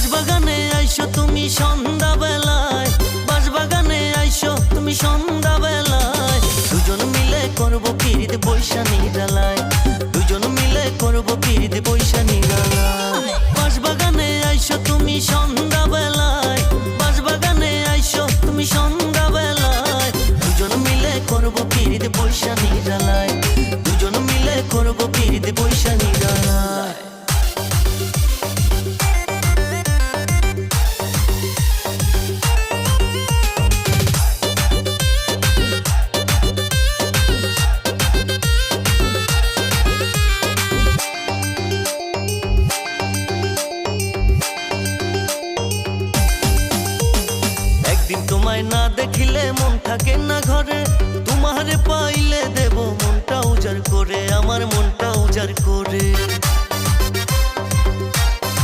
বাঁশবাগানে আইসো তুমি সন্ধ্যা বেলায়, বাঁশবাগানে আইসো তুমি সন্ধ্যা বেলায়। দুজন মিলে করবো পিরিত বৈশা নিরালায়, দুজন মিলে করবো পিরিত বৈশা নিরালায়। বাঁশবাগানে আইসো তুমি সন্ধ্যা বেলায়, বাঁশবাগানে আইসো তুমি সন্ধ্যা বেলায়। দুজন মিলে করবো পিরিত বৈশা নিরালায়, দুজন মিলে করবো পিরিত বৈশা নিরালায়। একদিন তোমায় না দেখিলে মন থাকে না ঘরে,